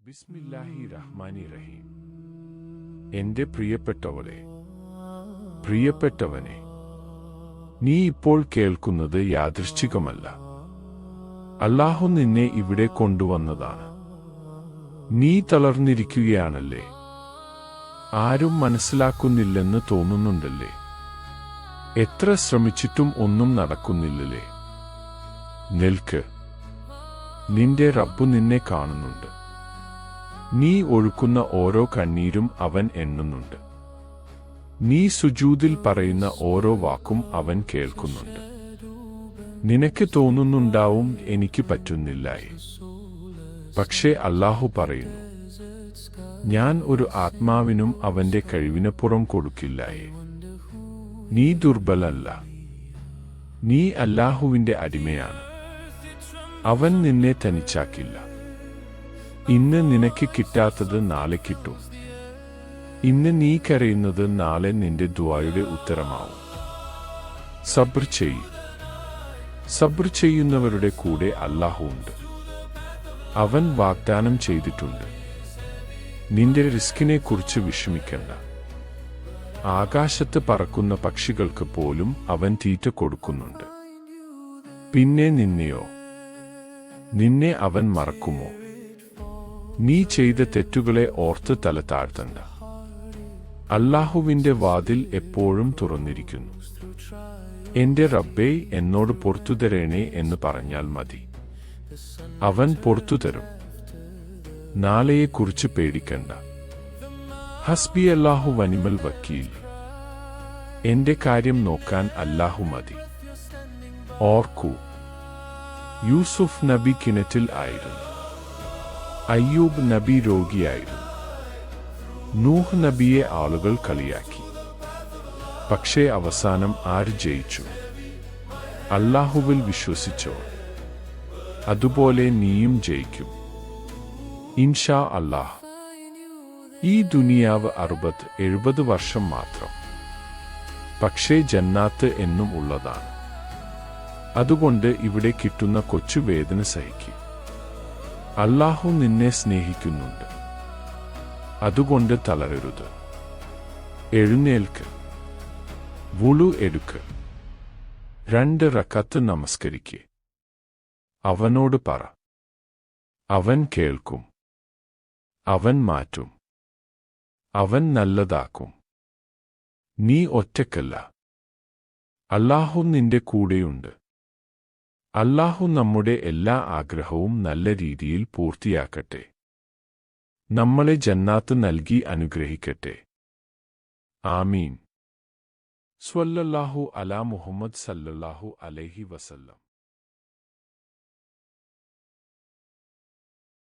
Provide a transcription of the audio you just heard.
ബിസ്മില്ലാഹി റഹ്മാനി റഹീം. എന്റെ പ്രിയപ്പെട്ടവളെ, പ്രിയപ്പെട്ടവനെ, നീ ഇപ്പോൾ കേൾക്കുന്നത് യാദൃശ്ചികമല്ല. അല്ലാഹു നിന്നെ ഇവിടെ കൊണ്ടുവന്നതാണ്. നീ തളർന്നിരിക്കുകയാണല്ലേ? ആരും മനസ്സിലാക്കുന്നില്ലെന്ന് തോന്നുന്നുണ്ടല്ലേ? എത്ര ശ്രമിച്ചിട്ടും ഒന്നും നടക്കുന്നില്ലല്ലേ? നിൽക്ക്, നിന്റെ റബ്ബ് നിന്നെ കാണുന്നുണ്ട്. നീ ഒഴുക്കുന്ന ഓരോ കണ്ണീരും അവൻ എണ്ണുന്നുണ്ട്. നീ സുജൂദിൽ പറയുന്ന ഓരോ വാക്കും അവൻ കേൾക്കുന്നുണ്ട്. നിനക്ക് തോന്നുന്നുണ്ടാവും എനിക്ക് പറ്റുന്നില്ലായി. പക്ഷേ അല്ലാഹു പറയുന്നു, ഞാൻ ഒരു ആത്മാവിനും അവന്റെ കഴിവിനപ്പുറം കൊടുക്കില്ലായേ. നീ ദുർബലല്ല. നീ അല്ലാഹുവിന്റെ അടിമയാണ്. അവൻ നിന്നെ തനിച്ചാക്കില്ല. ഇന്ന് നിനക്ക് കിട്ടാത്തത് നാളെ കിട്ടും. ഇന്ന് നീ കരയുന്നത് നാളെ നിന്റെ ദുആയുടെ ഉത്തരമാവും. സബ്ർ ചെയ്യ്. സബ്ർ ചെയ്യുന്നവരുടെ കൂടെ അല്ലാഹു ഉണ്ട്. അവൻ വാഗ്ദാനം ചെയ്തിട്ടുണ്ട്. നിന്റെ റിസ്കിനെ കുറിച്ച് വിഷമിക്കണ്ട. ആകാശത്ത് പറക്കുന്ന പക്ഷികൾക്ക് പോലും അവൻ തീറ്റ കൊടുക്കുന്നുണ്ട്. പിന്നെ നിന്നെയോ? നിന്നെ അവൻ മറക്കുമോ? നീ ചെയ്ത തെറ്റുകളെ ഓർത്ത് തല താഴ്ത്തണ്ട. അല്ലാഹുവിന്റെ വാതിൽ എപ്പോഴും തുറന്നിരിക്കുന്നു. എന്റെ റബ്ബേ, എന്നോട് പൊറത്തുതരണേ എന്ന് പറഞ്ഞാൽ മതി. അവൻ പൊറത്തുതരും. നാളെയെക്കുറിച്ച് പേടിക്കണ്ട. ഹസ്ബി അല്ലാഹു വനിമൽ വക്കീൽ. എന്റെ കാര്യം നോക്കാൻ അല്ലാഹു മതി. ഓർക്കൂ, യൂസുഫ് നബി കിണറ്റിൽ ആയിരുന്നു. അയ്യൂബ് നബി രോഗിയായിരുന്നു. നൂഹ് നബിയെ ആളുകൾ കളിയാക്കി. പക്ഷേ അവസാനം ആര് ജയിച്ചു? അല്ലാഹുവിൽ വിശ്വസിച്ചോ? അതുപോലെ നീയും ജയിക്കും ഇൻഷാ അല്ലാഹ്. ഈ ദുനിയാവ് 60-70 വർഷം മാത്രം. പക്ഷേ ജന്നാത്ത് എന്നും ഉള്ളതാണ്. അതുകൊണ്ട് ഇവിടെ കിട്ടുന്ന കൊച്ചു വേദന സഹിക്കും. അല്ലാഹു നിന്നെ സ്നേഹിക്കുന്നുണ്ട്. അതുകൊണ്ട് തളരരുത്. എഴുന്നേൽക്ക്. വുളു എടുക്ക്. 2 റക്അത്ത് നമസ്കരിക്ക്. അവനോട് പറ. അവൻ കേൾക്കും. അവൻ മാറ്റും. അവൻ നല്ലതാക്കും. നീ ഒറ്റക്കല്ല. അല്ലാഹു നിന്റെ കൂടെയുണ്ട്. അല്ലാഹു നമ്മുടെ എല്ലാ ആഗ്രഹവും നല്ല രീതിയിൽ പൂർത്തിയാക്കട്ടെ. നമ്മളെ ജന്നാത്ത് നൽകി അനുഗ്രഹിക്കട്ടെ. ആമീൻ. സ്വല്ലല്ലാഹു അലാ മുഹമ്മദ് സല്ലല്ലാഹു അലൈഹി വസല്ലം.